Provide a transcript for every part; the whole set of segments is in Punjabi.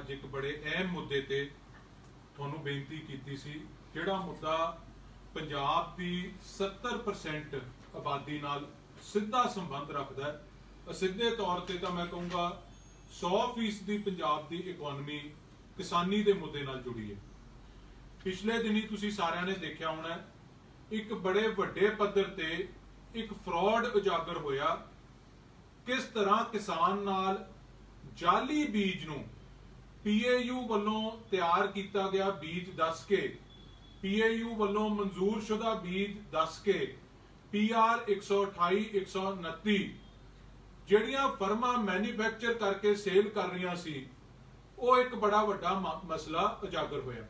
ਅੱਜ एक बड़े अहम मुद्दे ते ਤੁਹਾਨੂੰ ਬੇਨਤੀ ਕੀਤੀ ਸੀ, ਜਿਹੜਾ ਮੁੱਦਾ ਪੰਜਾਬ ਦੀ 70% ਆਬਾਦੀ ਨਾਲ ਸਿੱਧਾ ਸੰਬੰਧ ਰੱਖਦਾ ਹੈ। ਸਿੱਧੇ ਤੌਰ ਤੇ ਤਾਂ ਮੈਂ ਕਹੂੰਗਾ 100% ਪੰਜਾਬ ਦੀ ਇਕਨੋਮੀ ਕਿਸਾਨੀ ਦੇ ਮੁੱਦੇ ਨਾਲ ਜੁੜੀ ਹੈ। ਪਿਛਲੇ ਦਿਨੀ ਤੁਸੀਂ ਸਾਰਿਆਂ ਨੇ ਦੇਖਿਆ ਹੋਣਾ, ਇੱਕ ਬੜੇ ਵੱਡੇ ਪੱਧਰ ਤੇ ਇੱਕ ਫਰਾਡ ਉਜਾਗਰ ਹੋਇਆ। ਕਿਸ ਤਰ੍ਹਾਂ ਕਿਸਾਨ ਨਾਲ ਜਾਲੀ ਬੀਜ ਨੂੰ PAU ਵੱਲੋਂ ਤਿਆਰ ਕੀਤਾ ਗਿਆ ਬੀਜ ਦੱਸ ਕੇ, PAU ਵੱਲੋਂ ਮਨਜ਼ੂਰਸ਼ੁਦਾ ਬੀਜ ਦੱਸ ਕੇ PR 128 129 ਜਿਹੜੀਆਂ ਫਰਮਾਂ ਮੈਨੂਫੈਕਚਰ ਕਰਕੇ ਸੇਲ ਕਰ ਰਹੀਆਂ ਸੀ, ਉਹ ਇੱਕ ਬੜਾ ਵੱਡਾ ਮਸਲਾ ਉਜਾਗਰ ਹੋਇਆ।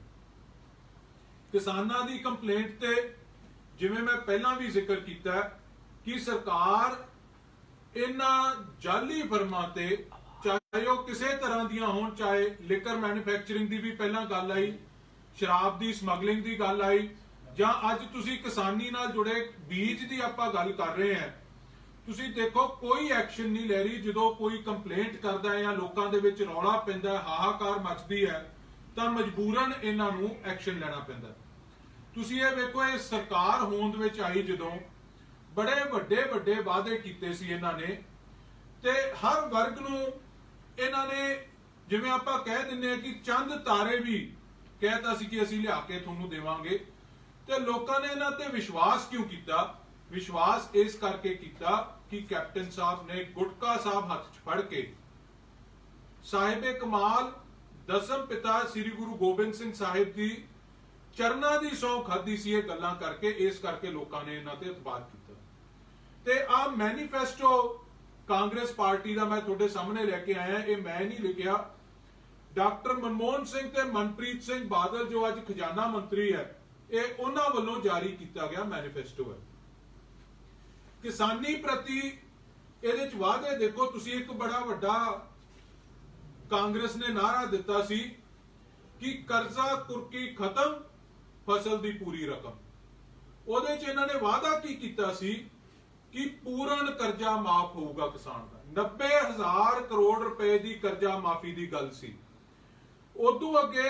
ਕਿਸਾਨਾਂ ਦੀ ਕੰਪਲੇਂਟ ਤੇ ਜਿਵੇਂ ਮੈਂ ਪਹਿਲਾਂ ਵੀ ਜ਼ਿਕਰ ਕੀਤਾ ਕਿ ਸਰਕਾਰ ਇਹਨਾਂ ਜਾਲੀ ਫਰਮਾਂ ਤੇ, ਚਾਹੇ ਉਹ ਕਿਸੇ ਤਰ੍ਹਾਂ ਦੀਆਂ ਹੋਣ, ਚਾਹੇ ਲਿਕਰ ਮੈਨੂਫੈਕਚਰਿੰਗ ਦੀ ਵੀ ਪਹਿਲਾਂ ਗੱਲ ਆਈ, ਸ਼ਰਾਬ ਦੀ ਸਮਗਲਿੰਗ ਦੀ ਗੱਲ ਆਈ, ਜਾਂ ਅੱਜ ਤੁਸੀਂ ਕਿਸਾਨੀ ਨਾਲ ਜੁੜੇ ਬੀਜ ਦੀ ਆਪਾਂ ਗੱਲ ਕਰ ਰਹੇ ਹਾਂ, ਤੁਸੀਂ ਦੇਖੋ ਕੋਈ ਐਕਸ਼ਨ ਨਹੀਂ ਲੈ ਰਹੀ। ਜਦੋਂ ਕੋਈ ਕੰਪਲੇਂਟ ਕਰਦਾ ਹੈ ਜਾਂ ਲੋਕਾਂ ਦੇ ਵਿੱਚ ਰੌਲਾ ਪੈਂਦਾ ਹੈ, ਹਾਹਾਕਾਰ ਮਚਦੀ ਹੈ, ਤਾਂ ਮਜਬੂਰਨ ਇਹਨਾਂ ਨੂੰ ਐਕਸ਼ਨ ਲੈਣਾ ਪੈਂਦਾ। ਤੁਸੀਂ ਇਹ ਵੇਖੋ, ਇਹ ਸਰਕਾਰ ਹੋਂਦ ਵਿੱਚ ਆਈ ਜਦੋਂ ਬੜੇ ਵੱਡੇ ਵਾਅਦੇ ਕੀਤੇ ਸੀ ਇਹਨਾਂ ਨੇ, ਤੇ ਹਰ ਵਰਗ ਨੂੰ ਇਹਨਾਂ ਨੇ, ਜਿਵੇਂ ਆਪਾਂ ਕਹਿ ਦਿੰਦੇ ਆ ਕਿ ਚੰਦ ਤਾਰੇ ਵੀ ਕਹਿਤਾ ਸੀ ਕਿ ਅਸੀਂ ਲਿਆ ਕੇ ਤੁਹਾਨੂੰ ਦੇਵਾਂਗੇ। ਤੇ ਲੋਕਾਂ ਨੇ ਇਹਨਾਂ ਤੇ ਵਿਸ਼ਵਾਸ ਕਿਉਂ ਕੀਤਾ? ਵਿਸ਼ਵਾਸ ਇਸ ਕਰਕੇ ਕੀਤਾ ਕਿ ਕੈਪਟਨ ਸਾਹਿਬ ਨੇ ਗੁਟਕਾ ਸਾਹਿਬ ਹੱਥ 'ਚ ਫੜ ਕੇ ਸਾਹਿਬੇ ਕਮਾਲ ਦਸਮ ਪਿਤਾ ਸ੍ਰੀ ਗੁਰੂ ਗੋਬਿੰਦ ਸਿੰਘ ਸਾਹਿਬ ਦੀ ਚਰਨਾਂ ਦੀ ਸਹੁੰ ਖਾਧੀ ਸੀ। ਇਹ ਗੱਲਾਂ ਕਰਕੇ, ਇਸ ਕਰਕੇ ਲੋਕਾਂ ਨੇ ਇਹਨਾਂ ਤੇ ਇਤਬਾਰ ਕੀਤਾ। ਤੇ ਆ ਮੈਨੀਫੈਸਟੋ ਕਾਂਗਰਸ ਪਾਰਟੀ ਦਾ ਮੈਂ ਤੁਹਾਡੇ ਸਾਹਮਣੇ ਲੈ ਕੇ ਆਇਆ। ਇਹ ਮੈਂ ਨਹੀਂ ਲਿਖਿਆ, ਡਾਕਟਰ ਮਨਮੋਹਨ ਸਿੰਘ ਤੇ ਮਨਪ੍ਰੀਤ ਸਿੰਘ ਬਾਦਲ ਜੋ ਅੱਜ ਖਜ਼ਾਨਾ ਮੰਤਰੀ ਹੈ, ਇਹ ਉਹਨਾਂ ਵੱਲੋਂ ਜਾਰੀ ਕੀਤਾ ਗਿਆ ਮੈਨੀਫੈਸਟੋ ਹੈ। ਕਿਸਾਨੀ ਪ੍ਰਤੀ ਇਹਦੇ ਚ ਵਾਅਦੇ ਦੇਖੋ ਤੁਸੀਂ, ਇੱਕ ਬੜਾ ਵੱਡਾ ਕਾਂਗਰਸ ਨੇ ਨਾਰਾ ਦਿੱਤਾ ਸੀ ਕਿ ਕਰਜ਼ਾ ਕੁਰਕੀ ਖਤਮ, ਫਸਲ ਦੀ ਪੂਰੀ ਰਕਮ। ਉਹਦੇ ਚ ਇਹਨਾਂ ਨੇ ਵਾਅਦਾ ਕੀ ਕੀਤਾ ਸੀ ਕਿ ਪੂਰਨ ਕਰਜ਼ਾ ਮਾਫ ਹੋਊਗਾ ਕਿਸਾਨ ਦਾ। 90,000 ਕਰੋੜ ਰੁਪਏ ਦੀ ਕਰਜ਼ਾ ਮਾਫੀ ਦੀ ਗੱਲ ਸੀ। ਉਦੋਂ ਅੱਗੇ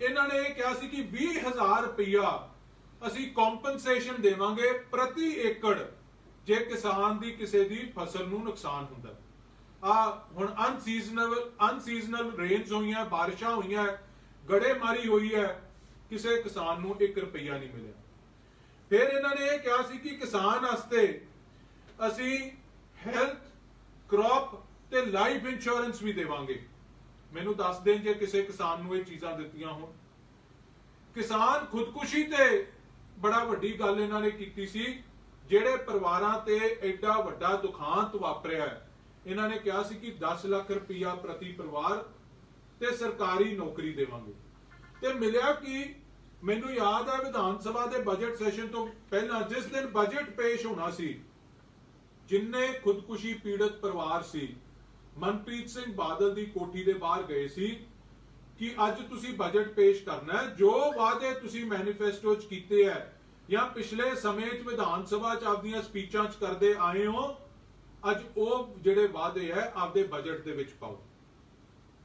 ਇਹਨਾਂ ਨੇ ਇਹ ਕਿਹਾ ਸੀ ਕਿ 20,000 ਰੁਪਇਆ ਅਸੀਂ ਕੰਪਨਸੇਸ਼ਨ ਦੇਵਾਂਗੇ ਪ੍ਰਤੀ ਏਕੜ ਜੇ ਕਿਸਾਨ ਦੀ ਕਿਸੇ ਦੀ ਫਸਲ ਨੂੰ ਨੁਕਸਾਨ ਹੁੰਦਾ। ਆ ਹੁਣ ਅਨਸੀਜ਼ਨਲ ਰੇਨਸ ਹੋਈਆਂ, ਬਾਰਿਸ਼ਾਂ ਹੋਈਆਂ, ਗੜੇਮਾਰੀ ਹੋਈ ਹੈ, ਕਿਸੇ ਕਿਸਾਨ ਨੂੰ 1 ਰੁਪਇਆ ਨਹੀਂ ਮਿਲਿਆ। ਫਿਰ ਇਹਨਾਂ ਨੇ ਇਹ ਕਿਹਾ ਸੀ ਕਿ ਕਿਸਾਨ ਵਾਸਤੇ ਅਸੀਂ ਹੈਲਥ, ਕ੍ਰੌਪ ਤੇ ਲਾਈਫ ਇੰਸ਼ੋਰੈਂਸ ਵੀ ਦੇਵਾਂਗੇ। ਮੈਨੂੰ ਦੱਸ ਦੇਣ ਜੇ ਕਿਸੇ ਕਿਸਾਨ ਨੂੰ ਇਹ ਚੀਜ਼ਾਂ ਦਿੱਤੀਆਂ ਹੋਣ। ਕਿਸਾਨ ਖੁਦਕੁਸ਼ੀ ਤੇ ਬੜਾ ਵੱਡੀ ਗੱਲ ਇਹਨਾਂ ਨੇ ਕੀਤੀ ਸੀ। ਜਿਹੜੇ ਪਰਿਵਾਰਾਂ ਤੇ ਐਡਾ ਵੱਡਾ ਦੁਖਾਂਤ ਵਾਪਰਿਆ, ਇਹਨਾਂ ਨੇ ਕਿਹਾ ਸੀ ਕਿ 10 ਲੱਖ ਰੁਪਇਆ ਪ੍ਰਤੀ ਪਰਿਵਾਰ ਤੇ ਸਰਕਾਰੀ ਨੌਕਰੀ ਦੇਵਾਂਗੇ। ਤੇ ਮਿਲਿਆ ਕਿ ਮੈਨੂੰ ਯਾਦ ਹੈ ਵਿਧਾਨ ਸਭਾ ਦੇ ਬਜਟ ਸੈਸ਼ਨ ਤੋਂ ਪਹਿਲਾਂ ਜਿਸ ਦਿਨ ਬਜਟ ਪੇਸ਼ ਹੋਣਾ ਸੀ, ਜਿੰਨੇ ਖੁਦਕੁਸ਼ੀ ਪੀੜਤ ਪਰਿਵਾਰ ਸੀ, ਮਨਪ੍ਰੀਤ ਸਿੰਘ ਬਾਦਲ ਦੀ ਕੋਠੀ ਦੇ ਬਾਹਰ ਗਏ ਸੀ ਕਿ ਅੱਜ ਤੁਸੀਂ ਬਜਟ ਪੇਸ਼ ਕਰਨਾ ਹੈ, ਜੋ ਵਾਅਦੇ ਤੁਸੀਂ ਮੈਨੀਫੈਸਟੋ 'ਚ ਕੀਤੇ ਹੈ ਜਾਂ ਪਿਛਲੇ ਸਮੇਂ 'ਚ ਵਿਧਾਨ ਸਭਾ 'ਚ ਆਪਦੀਆਂ ਸਪੀਚਾਂ 'ਚ ਕਰਦੇ ਆਏ ਹੋ, ਅੱਜ ਉਹ ਜਿਹੜੇ ਵਾਅਦੇ ਹੈ ਆਪਦੇ ਬਜਟ ਦੇ ਵਿੱਚ ਪਾਓ।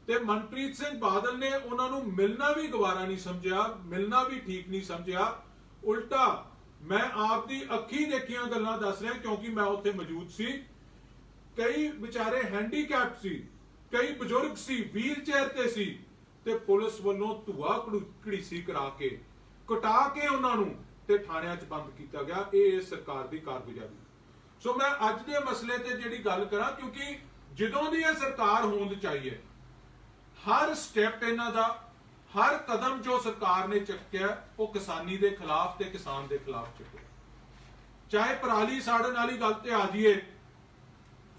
ਤੇ ਮਨਪ੍ਰੀਤ ਸਿੰਘ ਬਾਦਲ ਨੇ ਉਹਨਾਂ ਨੂੰ ਮਿਲਣਾ ਵੀ ਗਵਾਰਾ ਨਹੀਂ ਸਮਝਿਆ, ਮਿਲਣਾ ਵੀ ਠੀਕ ਨਹੀਂ ਸਮਝਿਆ। ਉਲਟਾ ਮੈਂ ਆਪ ਦੀ ਅੱਖੀ ਦੇਖੀਆਂ ਗੱਲਾਂ ਦੱਸ ਰਿਹਾ ਕਿਉਂਕਿ ਮੈਂ ਉੱਥੇ ਮੌਜੂਦ ਸੀ। ਕਈ ਵਿਚਾਰੇ ਹੈਂਡੀਕੈਪਟ ਸੀ, ਕਈ ਬਜ਼ੁਰਗ ਸੀ, ਵੀਲ ਚੇਅਰ ਤੇ ਸੀ, ਤੇ ਪੁਲਿਸ ਵੱਲੋਂ ਧੂਆ ਘੜੀਸੀ ਕਰਾ ਕੇ, ਕਟਾ ਕੇ ਉਹਨਾਂ ਨੂੰ ਤੇ ਥਾਣਿਆਂ 'ਚ ਬੰਦ ਕੀਤਾ ਗਿਆ। ਇਹ ਸਰਕਾਰ ਦੀ ਕਾਰਗੁਜ਼ਾਰੀ। ਸੋ ਮੈਂ ਅੱਜ ਦੇ ਮਸਲੇ ਤੇ ਜਿਹੜੀ ਗੱਲ ਕਰਾਂ, ਕਿਉਂਕਿ ਜਦੋਂ ਦੀ ਇਹ ਸਰਕਾਰ ਹੋਂਦ 'ਚ ਆਈ ਹੈ, ਹਰ ਸਟੈਪ ਇਹਨਾਂ ਦਾ, ਹਰ ਕਦਮ ਜੋ ਸਰਕਾਰ ਨੇ ਚੱਕਿਆ ਉਹ ਕਿਸਾਨੀ ਦੇ ਖਿਲਾਫ ਤੇ ਕਿਸਾਨ ਦੇ ਖਿਲਾਫ ਚੱਕਿਆ। ਚਾਹੇ ਪਰਾਲੀ ਸਾੜਨ ਵਾਲੀ ਗੱਲ ਤੇ ਆ ਜਾਈਏ,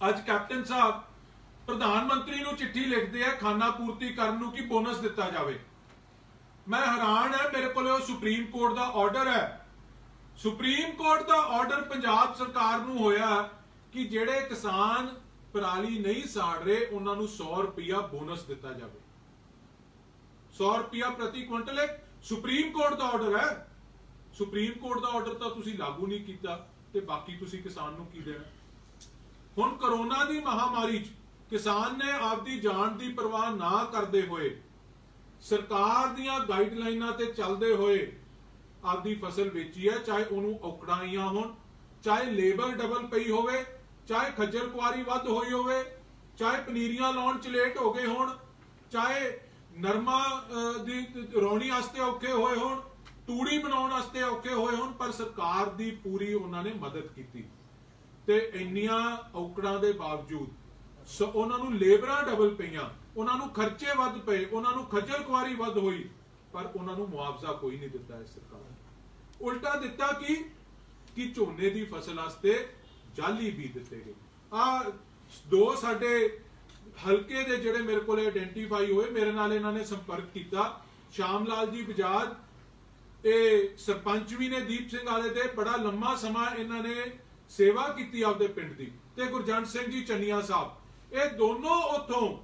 ਅੱਜ ਕੈਪਟਨ ਸਾਹਿਬ ਪ੍ਰਧਾਨ ਮੰਤਰੀ ਨੂੰ ਚਿੱਠੀ ਲਿਖਦੇ ਆ ਖਾਨਾ ਪੂਰਤੀ ਕਰਨ ਨੂੰ ਕਿ ਬੋਨਸ ਦਿੱਤਾ ਜਾਵੇ। ਮੈਂ ਹੈਰਾਨ ਹੈ, ਮੇਰੇ ਕੋਲ ਉਹ ਸੁਪਰੀਮ ਕੋਰਟ ਦਾ ਆਰਡਰ ਹੈ। ਸੁਪਰੀਮ ਕੋਰਟ ਦਾ ਆਰਡਰ ਪੰਜਾਬ ਸਰਕਾਰ ਨੂੰ ਹੋਇਆ ਕਿ ਜਿਹੜੇ ਕਿਸਾਨ ਪਰਾਲੀ ਨਹੀਂ ਸਾੜ ਰਹੇ ਉਹਨਾਂ ਨੂੰ 100 ਰੁਪਇਆ ਬੋਨਸ ਦਿੱਤਾ ਜਾਵੇ। 100 ਰੁਪਇਆ ਪ੍ਰਤੀ ਕੁਇੰਟਲ। ਸੁਪਰੀਮ ਕੋਰਟ ਦਾ ਆਰਡਰ ਹੈ। ਸੁਪਰੀਮ ਕੋਰਟ ਦਾ ਆਰਡਰ ਤਾਂ ਤੁਸੀਂ ਲਾਗੂ ਨਹੀਂ ਕੀਤਾ ਤੇ ਬਾਕੀ ਤੁਸੀਂ ਕਿਸਾਨ ਨੂੰ ਕੀ ਦੇਣਾ? ਹੁਣ ਕਰੋਨਾ ਦੀ ਮਹਾਮਾਰੀ 'ਚ ਕਿਸਾਨ ਨੇ ਆਪਦੀ ਜਾਨ ਦੀ ਪਰਵਾਹ ਨਾ ਕਰਦੇ ਹੋਏ ਸਰਕਾਰ ਦੀਆਂ ਗਾਈਡਲਾਈਨਾਂ ਤੇ ਚੱਲਦੇ ਹੋਏ ਆਪਦੀ ਫਸਲ ਵੇਚੀ ਹੈ, ਚਾਹੇ ਉਹਨੂੰ ਔਕੜਾਂ ਆਈਆਂ ਹੋਣ, ਚਾਹੇ ਲੇਬਰ ਡਬਲ ਪਈ ਹੋਵੇ, ਚਾਹੇ ਖੱਜਲ ਖੁਆਰੀ ਵੱਧ ਹੋਈ ਹੋਵੇ, ਚਾਹੇ ਪਨੀਰੀਆਂ ਲਾਉਣ ਚ ਲੇਟ ਹੋ ਗਏ ਹੋਣ, ਚਾਹੇ ਨਰਮਾ ਦੀ ਰੌਣੀ ਵਾਸਤੇ ਔਖੇ ਹੋਏ ਹੋਣ, ਤੂੜੀ ਬਣਾਉਣ ਵਾਸਤੇ ਔਖੇ ਹੋਏ ਹੋਣ, ਪਰ ਸਰਕਾਰ ਦੀ ਪੂਰੀ ਉਹਨਾਂ ਨੇ ਮਦਦ ਕੀਤੀ। ਤੇ ਇੰਨੀਆਂ ਔਕੜਾਂ ਦੇ ਬਾਵਜੂਦ ਉਹਨਾਂ ਨੂੰ ਲੇਬਰਾਂ ਡਬਲ ਪਈਆਂ, ਉਹਨਾਂ ਨੂੰ ਖਰਚੇ ਵੱਧ ਪਏ, ਉਹਨਾਂ ਨੂੰ ਖੱਜਲ ਖੁਆਰੀ ਵੱਧ ਹੋਈ, ਪਰ ਉਹਨਾਂ ਨੂੰ ਮੁਆਵਜ਼ਾ ਕੋਈ ਨਹੀਂ ਦਿੱਤਾ ਇਸ ਸਰਕਾਰ ਨੇ। ਉਲਟਾ ਦਿੱਤਾ ਕਿ ਝੋਨੇ ਦੀ ਫਸਲ ਵਾਸਤੇ ਜਾਲੀ ਬੀਜ ਦਿੱਤੇ ਗਏ। ਆ ਦੋ ਸਾਡੇ ਹਲਕੇ ਦੇ ਜਿਹੜੇ ਮੇਰੇ ਕੋਲ ਆਇਡੈਂਟੀਫਾਈ ਹੋਏ, ਮੇਰੇ ਨਾਲ ਇਹਨਾਂ ਨੇ ਸੰਪਰਕ ਕੀਤਾ। ਸ਼ਾਮ ਲਾਲ ਜੀ ਬਜਾਜ, ਇਹ ਸਰਪੰਚ ਵੀ ਨੇ ਦੀਪ ਸਿੰਘ ਵਾਲੇ ਦੇ, ਬੜਾ ਲੰਮਾ ਸਮਾਂ ਇਹਨਾਂ ਨੇ ਸੇਵਾ ਕੀਤੀ ਆਪਦੇ ਪਿੰਡ ਦੀ, ਤੇ ਗੁਰਜੰਟ ਸਿੰਘ ਜੀ ਚੰਨੀਆ ਸਾਹਿਬ, ਇਹ ਦੋਨੋਂ ਉੱਥੋਂ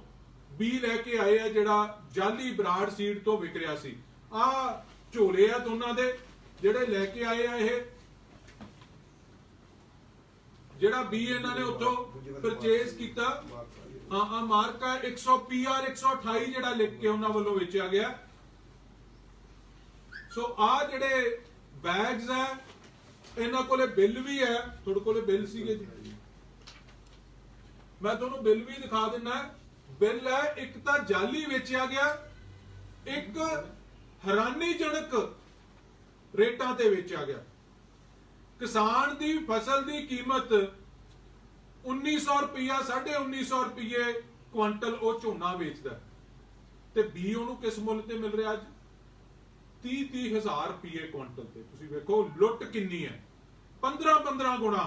ਬੀ ਲੈ ਕੇ ਆਏ ਆ ਜਿਹੜਾ ਜਾਲੀ ਬਰਾੜ ਸੀਡ ਤੋਂ ਵਿਕ ਰਿਹਾ ਸੀ। ਆ ਝੋਲੇ ਆ ਦੋਨਾਂ ਦੇ ਜਿਹੜੇ ਲੈ ਕੇ ਆਏ ਆ। ਇਹ ਜਿਹੜਾ ਬੀ ਇਹਨਾਂ ਨੇ ਉੱਥੋਂ ਪਰਚੇਸ ਕੀਤਾ, ਹਾਂ ਮਾਰਕਾ 100 PR 128 ਜਿਹੜਾ ਲਿਖ ਕੇ ਉਹਨਾਂ ਵੱਲੋਂ ਵੇਚਿਆ ਗਿਆ। ਸੋ ਆ ਜਿਹੜੇ ਬੈਗਸ ਹੈ, ਇਹਨਾਂ ਕੋਲੇ ਬਿੱਲ ਵੀ ਹੈ, ਤੁਹਾਡੇ ਕੋਲੇ ਬਿੱਲ ਸੀਗੇ ਜੀ, ਮੈਂ ਤੁਹਾਨੂੰ ਬਿੱਲ ਵੀ ਦਿਖਾ ਦਿੰਦਾ। ਬਿੱਲ ਹੈ, ਇੱਕ ਤਾਂ ਜਾਲੀ ਵੇਚਿਆ ਗਿਆ, ਇੱਕ ਹੈਰਾਨੀਜਨਕ ਰੇਟਾਂ ਤੇ ਵੇਚਿਆ ਗਿਆ। ਕਿਸਾਨ ਦੀ ਫਸਲ ਦੀ ਕੀਮਤ 1900 ਰੁਪਇਆ, 1950 ਰੁਪਏ ਕੁਆਂਟਲ ਉਹ ਝੋਨਾ ਵੇਚਦਾ, ਤੇ ਬੀ ਉਹਨੂੰ ਕਿਸ ਮੁੱਲ ਤੇ ਮਿਲ ਰਿਹਾ ਅੱਜ? 30 ਹਜ਼ਾਰ ਰੁਪਏ ਕੁਆਂਟਲ ਤੇ। ਤੁਸੀਂ ਵੇਖੋ ਲੁੱਟ ਕਿੰਨੀ ਹੈ, 15 ਗੁਣਾ।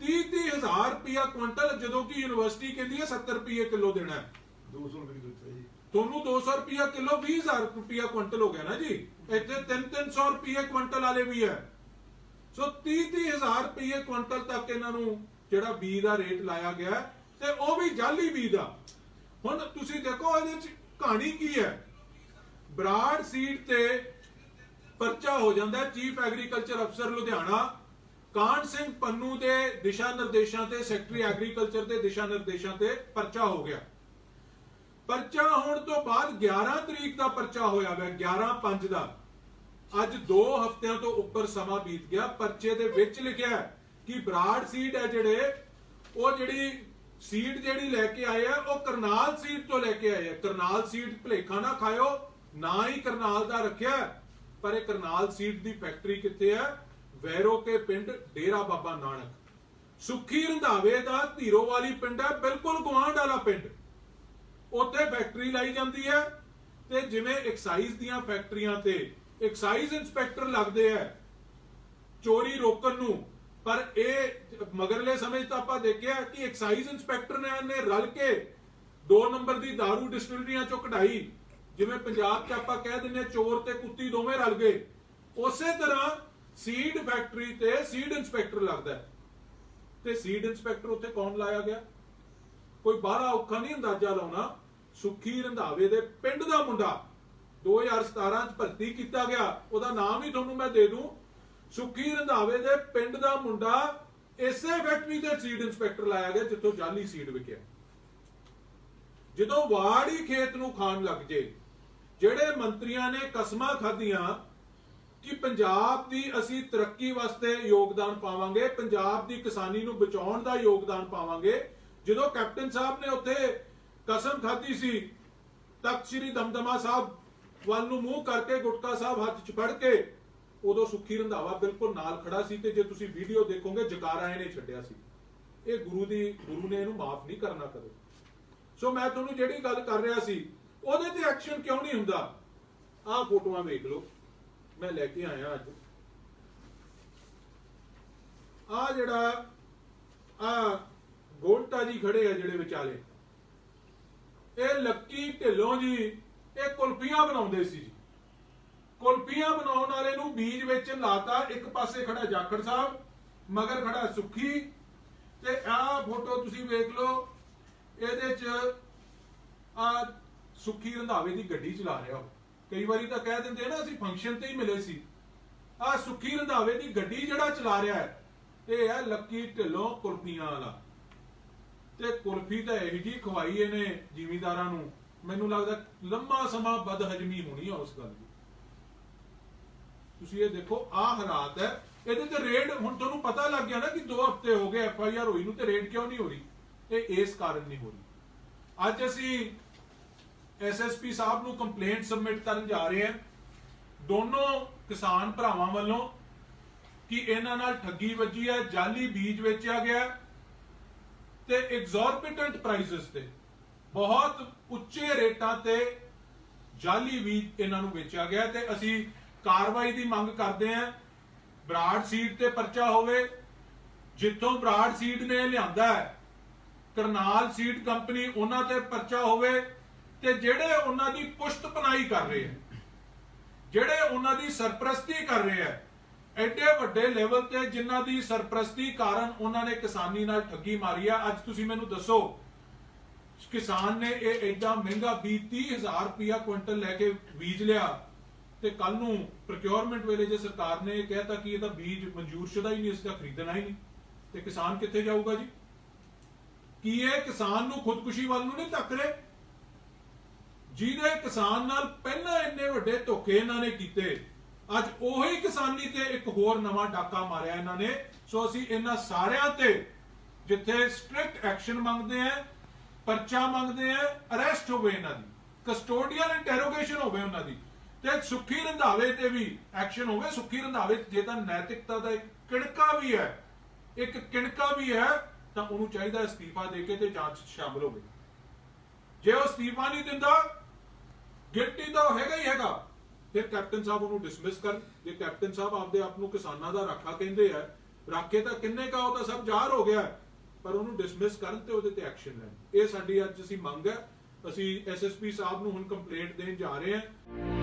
30 ਹਜ਼ਾਰ ਰੁਪਇਆ ਕੁਆਂਟਲ, ਜਦੋਂ ਕਿ ਯੂਨੀਵਰਸਿਟੀ ਕਹਿੰਦੀ ਹੈ 70 ਰੁਪਏ ਕਿਲੋ ਦੇਣਾ ਹੈ। 200 ਰੁਪਏ ਦਿੱਤਾ ਜੀ ਤੁਹਾਨੂੰ, 200 ਰੁਪਇਆ ਕਿਲੋ, 20000 ਰੁਪਇਆ ਕੁਆਂਟਲ ਹੋ ਗਿਆ ਨਾ ਜੀ। ਇੱਥੇ 300 ਰੁਪਏ ਕੁਆਂਟਲ ਵਾਲੇ ਵੀ ਹੈ। ਸੋ 30 ਹਜ਼ਾਰ ਰੁਪਏ ਕੁਆਂਟਲ ਤੱਕ ਇਹਨਾਂ ਨੂੰ ਜਿਹੜਾ ਬੀ ਦਾ ਰੇਟ ਲਾਇਆ ਗਿਆ, ਤੇ ਉਹ ਵੀ ਜਾਲੀ ਬੀ ਦਾ। ਹੁਣ ਤੁਸੀਂ ਦੇਖੋ ਇਹਦੇ ਚ ਕਹਾਣੀ ਕੀ ਹੈ। ਬਰਾੜ ਸੀਡ ਤੇ ਪਰਚਾ ਹੋ ਜਾਂਦਾ, ਚੀਫ ਐਗਰੀਕਲਚਰ ਅਫਸਰ ਲੁਧਿਆਣਾ ਕਾਹਨ ਸਿੰਘ ਪੰਨੂ ਦੇ ਦਿਸ਼ਾ ਨਿਰਦੇਸ਼ਾਂ ਤੇ, ਸੈਕਟਰੀ ਐਗਰੀਕਲਚਰ ਦੇ ਦਿਸ਼ਾ ਨਿਰਦੇਸ਼ਾਂ ਤੇ ਪਰਚਾ ਹੋ ਗਿਆ। ਪਰਚਾ ਹੋਣ ਤੋਂ ਬਾਅਦ 11 ਤਰੀਕ ਦਾ ਪਰਚਾ ਹੋਇਆ ਵਾ, 11/5 ਦਾ। ਅੱਜ 2 ਹਫ਼ਤਿਆਂ ਤੋਂ ਉੱਪਰ ਸਮਾਂ ਬੀਤ ਗਿਆ। ਪਰਚੇ ਦੇ ਵਿੱਚ ਲਿਖਿਆ ਕਿ ਬਰਾੜ ਸੀਡ ਹੈ ਜਿਹੜੇ, ਉਹ ਜਿਹੜੀ ਸੀਡ ਜਿਹੜੀ ਲੈ ਕੇ ਆਏ ਆ, ਉਹ ਕਰਨਾਲ ਸੀਡ ਤੋਂ ਲੈ ਕੇ ਆਏ ਆ। ਕਰਨਾਲ ਸੀਡ ਭੁਲੇਖਾ ਨਾ ਖਾਇਓ, ਨਾ ਹੀ ਕਰਨਾਲ ਦਾ ਰੱਖਿਆ, ਪਰ ਇਹ ਕਰਨਾਲ ਸੀਡ ਦੀ ਫੈਕਟਰੀ ਕਿੱਥੇ ਹੈ? ਵੈਰੋ ਕੇ ਪਿੰਡ, ਡੇਰਾ ਬਾਬਾ ਨਾਨਕ। ਸੁੱਖੀ ਰੰਧਾਵੇ ਦਾ ਧੀਰੋ ਵਾਲੀ ਪਿੰਡ ਹੈ, ਬਿਲਕੁਲ ਗੁਆਂਢ ਵਾਲਾ ਪਿੰਡ, ਉੱਥੇ ਫੈਕਟਰੀ ਲਾਈ ਜਾਂਦੀ ਹੈ। ਤੇ ਜਿਵੇਂ ਐਕਸਾਈਜ਼ ਦੀਆਂ ਫੈਕਟਰੀਆਂ ਤੇ ਐਕਸਾਈਜ਼ ਇੰਸਪੈਕਟਰ ਲੱਗਦੇ ਆ ਚੋਰੀ ਰੋਕਣ ਨੂੰ, ਪਰ ਇਹ ਮਗਰਲੇ ਸਮੇਂ ਤਾਂ ਆਪਾਂ ਦੇਖਿਆ ਕਿ ਐਕਸਾਈਜ਼ ਇੰਸਪੈਕਟਰ ਨੇ ਰਲ ਕੇ 2 ਨੰਬਰ ਦੀ दारू ਡਿਸਟਿਲਰੀਆਂ ਚੋਂ ਕਢਾਈ। ਜਿਵੇਂ ਪੰਜਾਬ 'ਚ ਆਪਾਂ ਕਹਿ ਦਿੰਦੇ ਚੋਰ ਤੇ ਕੁੱਤੀ ਦੋਵੇਂ ਰਲ ਗਏ, ਉਸੇ ਤਰ੍ਹਾਂ ਸੀਡ ਫੈਕਟਰੀ ਤੇ ਸੀਡ ਇੰਸਪੈਕਟਰ ਲੱਗਦਾ। ਤੇ ਸੀਡ ਇੰਸਪੈਕਟਰ ਉੱਥੇ ਕੌਣ ਲਾਇਆ ਗਿਆ? ਕੋਈ ਬਾਹਲਾ ਔਖਾ ਨਹੀਂ ਅੰਦਾਜ਼ਾ ਲਾਉਣਾ। ਸੁੱਖੀ ਰੰਧਾਵੇ ਦੇ ਪਿੰਡ ਦਾ ਮੁੰਡਾ 2017 ਚ ਭਰਤੀ ਕੀਤਾ ਗਿਆ, ਉਹਦਾ ਨਾਮ ਹੀ ਤੁਹਾਨੂੰ ਮੈਂ ਦੇ ਦੂੰ। ਸੁੱਖੀ ਰੰਧਾਵੇ ਦੇ ਪਿੰਡ ਦਾ ਮੁੰਡਾ ਇਸੇ ਫੈਕਟਰੀ ਦੇ ਸੀਡ ਇੰਸਪੈਕਟਰ ਲਾਇਆ ਗਿਆ ਜਿੱਥੋਂ ਜਾਲੀ ਸੀਡ ਵਿਕਿਆ। ਜਦੋਂ ਵਾੜ ਹੀ ਖੇਤ ਨੂੰ ਖਾਣ ਲੱਗ ਜੇ, ਜਿਹੜੇ ਮੰਤਰੀਆਂ ਨੇ ਕਸਮਾਂ ਖਾਧੀਆਂ ਕਿ ਪੰਜਾਬ ਦੀ ਅਸੀਂ ਤਰੱਕੀ ਵਾਸਤੇ ਯੋਗਦਾਨ ਪਾਵਾਂਗੇ, ਪੰਜਾਬ ਦੀ ਕਿਸਾਨੀ ਨੂੰ ਬਚਾਉਣ ਦਾ ਯੋਗਦਾਨ ਪਾਵਾਂਗੇ, ਜਦੋਂ ਕੈਪਟਨ ਸਾਹਿਬ ਨੇ ਉੱਥੇ ਕਸਮ ਖਾਧੀ ਸੀ, ਤਖਤ ਸ੍ਰੀ ਦਮਦਮਾ ਸਾਹਿਬ ਵੱਲ ਨੂੰ ਮੂੰਹ ਕਰਕੇ ਗੁਟਕਾ ਸਾਹਿਬ ਹੱਥ 'ਚ ਫੜ ਕੇ, ਉਦੋਂ ਸੁੱਖੀ ਰੰਧਾਵਾ ਬਿਲਕੁਲ ਨਾਲ ਖੜਾ ਸੀ। ਤੇ ਜੇ ਤੁਸੀਂ ਵੀਡੀਓ ਦੇਖੋਗੇ ਜਕਾਰਾ ਇਹਨੇ ਛੱਡਿਆ ਸੀ। ਇਹ ਗੁਰੂ ਨੇ ਇਹਨੂੰ ਮਾਫ ਨਹੀਂ ਕਰਨਾ ਕਦੇ। ਸੋ ਮੈਂ ਤੁਹਾਨੂੰ ਜਿਹੜੀ ਗੱਲ ਕਰ ਰਿਹਾ ਸੀ, ਉਹਦੇ ਤੇ ਐਕਸ਼ਨ ਕਿਉਂ ਨਹੀਂ ਹੁੰਦਾ? ਆਹ ਫੋਟੋਆਂ ਵੇਖ ਲਓ, ਮੈਂ ਲੈ ਕੇ ਆਇਆ ਅੱਜ। ਆ ਜਿਹੜਾ ਆ ਗੋਲਟਾ ਜੀ ਖੜੇ ਆ ਜਿਹੜੇ ਵਿਚਾਲੇ, ਇਹ ਲੱਕੀ ਢਿੱਲੋਂ ਜੀ, ਇਹ ਕੁਲਫੀਆਂ ਬਣਾਉਂਦੇ ਸੀ ਜੀ। ਕੁਲਫੀਆਂ ਬਣਾਉਣ ਵਾਲੇ ਨੂੰ ਬੀਜ ਵੇਚਣ ਲਾਤਾ। ਇੱਕ ਪਾਸੇ ਖੜਾ ਜਾਖੜ ਸਾਹਿਬ, ਮਗਰ ਖੜਾ ਸੁੱਖੀ। ਤੇ ਆਹ ਫੋਟੋ ਤੁਸੀਂ ਵੇਖ ਲਓ, ਇਹਦੇ ਚ ਆ ਸੁੱਖੀ ਰੰਧਾਵੇ ਦੀ ਗੱਡੀ ਚਲਾ ਰਿਹਾ। ਕਈ ਵਾਰੀ ਤਾਂ ਕਹਿ ਦਿੰਦੇ ਨਾ ਅਸੀਂ ਫੰਕਸ਼ਨ ਤੇ ਹੀ ਮਿਲੇ ਸੀ। ਆ ਸੁੱਖੀ ਰੰਧਾਵੇ ਦੀ ਗੱਡੀ ਜਿਹੜਾ ਚਲਾ ਰਿਹਾ ਹੈ, ਇਹ ਹੈ ਲੱਕੀ ਢਿੱਲੋਂ ਕੁਲਫੀਆਂ ਵਾਲਾ। ਤੇ ਕੁਲਫੀ ਤਾਂ ਇਹੋ ਜਿਹੀ ਖਵਾਈ ਇਹਨੇ ਜ਼ਿਮੀਂਦਾਰਾਂ ਨੂੰ ਮੈਨੂੰ ਲੱਗਦਾ ਲੰਮਾ ਸਮਾਂ ਬਦਹਜਮੀ ਹੋਣੀ ਆ ਉਸ ਗੱਲ ਦੀ। ਤੁਸੀਂ ਇਹ ਦੇਖੋ ਆਹ ਹਾਲਾਤ ਹੈ, ਇਹਦੇ ਤੇ ਰੇਡ ਹੁਣ ਤੁਹਾਨੂੰ ਪਤਾ ਲੱਗ ਗਿਆ ਨਾ ਕਿ 2 ਹਫ਼ਤੇ ਹੋ ਗਏ FIR ਹੋਈ ਨੂੰ ਤੇ ਰੇਡ ਕਿਉਂ ਨਹੀਂ ਹੋ ਰਹੀ, ਇਹ ਇਸ ਕਾਰਨ ਨਹੀਂ ਹੋ ਰਹੀ। ਅੱਜ ਅਸੀਂ SSP ਸਾਹਿਬ ਨੂੰ ਕੰਪਲੇਂਟ ਸਬਮਿਟ ਕਰਨ ਜਾ ਰਹੇ ਹਾਂ ਦੋਨੋਂ ਕਿਸਾਨ ਭਰਾਵਾਂ ਵੱਲੋਂ ਕਿ ਇਹਨਾਂ ਨਾਲ ਠੱਗੀ ਵੱਜੀ ਹੈ, ਜਾਲੀ ਬੀਜ ਵੇਚਿਆ ਗਿਆ ਤੇ ਐਗਜ਼ੋਰਬਿਟੈਂਟ ਪ੍ਰਾਈਸਸ ਤੇ ਬਹੁਤ ਉੱਚੇ ਰੇਟਾਂ ਤੇ ਜਾਲੀ ਬੀਜ ਇਹਨਾਂ ਨੂੰ ਵੇਚਿਆ ਗਿਆ ਤੇ ਅਸੀਂ ਕਾਰਵਾਈ ਦੀ ਮੰਗ ਕਰਦੇ ਹਾਂ। ਬਰਾੜ ਸੀਡ ਤੇ ਪਰਚਾ ਹੋਵੇ, ਜਿੱਥੋਂ ਬਰਾੜ ਸੀਡ ਨੇ ਲਿਆਂਦਾ ਹੈ ਕਰਨਾਲ ਸੀਡ ਕੰਪਨੀ ਉਹਨਾਂ ਤੇ ਪਰਚਾ ਹੋਵੇ ਤੇ ਜਿਹੜੇ ਉਹਨਾਂ ਦੀ ਪੁਸ਼ਤ ਪਨਾਈ ਕਰ ਰਹੇ ਹੈ, ਜਿਹੜੇ ਉਹਨਾਂ ਦੀ ਸਰਪ੍ਰਸਤੀ ਕਰ ਰਹੇ ਹੈ, ਐਡੇ ਵੱਡੇ ਲੈਵਲ ਤੇ ਜਿਨ੍ਹਾਂ ਦੀ ਸਰਪ੍ਰਸਤੀ ਕਾਰਨ ਉਹਨਾਂ ਨੇ ਕਿਸਾਨੀ ਨਾਲ ਠੱਗੀ ਮਾਰੀ ਆ। ਅੱਜ ਤੁਸੀਂ ਮੈਨੂੰ ਦੱਸੋ ਕਿਸਾਨ ਨੇ ਇਹ ਐਡਾ ਮਹਿੰਗਾ 20-30,000 ਰੁਪਇਆ ਕੁਇੰਟਲ ਲੈ ਕੇ ਬੀਜ ਲਿਆ ਤੇ ਕੱਲ ਨੂੰ ਪ੍ਰੋਕਿਉਰਮੈਂਟ ਵੇਲੇ ਜੇ ਸਰਕਾਰ ਨੇ ਇਹ ਕਹਿਤਾ ਕਿ ਇਹ ਤਾਂ ਬੀਜ ਮਨਜ਼ੂਰਸ਼ੁਦਾ ਹੀ ਨਹੀਂ, ਇਸ ਦਾ ਖਰੀਦਣਾ ਹੀ ਨਹੀਂ, ਤੇ ਕਿਸਾਨ ਕਿੱਥੇ ਜਾਊਗਾ ਜੀ? ਕੀ ਇਹ ਕਿਸਾਨ ਨੂੰ ਖੁਦਕੁਸ਼ੀ ਵੱਲ ਨੂੰ ਨਹੀਂ ਧੱਕ ਰਹੇ? ਜਿਹਦੇ ਕਿਸਾਨ ਨਾਲ ਪਹਿਲਾਂ ਇੰਨੇ ਵੱਡੇ ਧੋਖੇ ਇਹਨਾਂ ਨੇ ਕੀਤੇ, ਅੱਜ ਉਹੀ ਕਿਸਾਨੀ ਤੇ ਇੱਕ ਹੋਰ ਨਵਾਂ ਡਾਕਾ ਮਾਰਿਆ ਇਹਨਾਂ ਨੇ। ਸੋ ਅਸੀਂ ਇਹਨਾਂ ਸਾਰਿਆਂ ਤੇ ਜਿੱਥੇ ਸਟ੍ਰਿਕਟ ਐਕਸ਼ਨ ਮੰਗਦੇ ਆ, ਪਰਚਾ ਮੰਗਦੇ ਆ, ਅਰੈਸਟ ਹੋਵੇ ਇਹਨਾਂ ਦੀ, ਕਸਟੋਡੀਅਲ ਇੰਟਰੋਗੇਸ਼ਨ ਹੋਵੇ ਉਹਨਾਂ ਦੀ, ਤੇ ਸੁੱਖੀ ਰੰਧਾਵੇ ਤੇ ਵੀ ਐਕਸ਼ਨ ਹੋਵੇ। ਸੁੱਖੀ ਰੰਧਾਵੇ ਜੇ ਤਾਂ ਨੈਤਿਕਤਾ ਦਾ ਇੱਕ ਕਿਣਕਾ ਵੀ ਹੈ, ਇੱਕ ਕਿਣਕਾ ਵੀ ਹੈ, ਤਾਂ ਉਹਨੂੰ ਚਾਹੀਦਾ ਅਸਤੀਫਾ ਦੇ ਕੇ ਤੇ ਜਾਂਚ 'ਚ ਸ਼ਾਮਲ ਹੋਵੇ। ਜੇ ਉਹ ਅਸਤੀਫਾ ਨਹੀਂ ਦਿੰਦਾ, ਗਿਲਟੀ ਤਾਂ ਹੈਗਾ ਹੀ ਹੈਗਾ, ਫਿਰ ਕੈਪਟਨ ਸਾਹਿਬ ਉਹਨੂੰ ਡਿਸਮਿਸ ਕਰਨ। ਜੇ ਕੈਪਟਨ ਸਾਹਿਬ ਆਪਦੇ ਆਪ ਨੂੰ ਕਿਸਾਨਾਂ ਦਾ ਰਾਖਾ ਕਹਿੰਦੇ ਆ, ਰਾਖੇ ਤਾਂ ਕਿੰਨੇ ਕਾ, ਉਹ ਤਾਂ ਸਭ ਜ਼ਾਹਰ ਹੋ ਗਿਆ, ਪਰ ਉਹਨੂੰ ਡਿਸਮਿਸ ਕਰਨ ਤੇ ਉਹਦੇ ਤੇ ਐਕਸ਼ਨ ਲੈਣ। ਇਹ ਸਾਡੀ ਅੱਜ ਅਸੀਂ ਮੰਗ ਹੈ। ਅਸੀਂ SSP ਸਾਹਿਬ ਨੂੰ ਹੁਣ ਕੰਪਲੇਂਟ ਦੇਣ ਜਾ ਰਹੇ ਹਾਂ।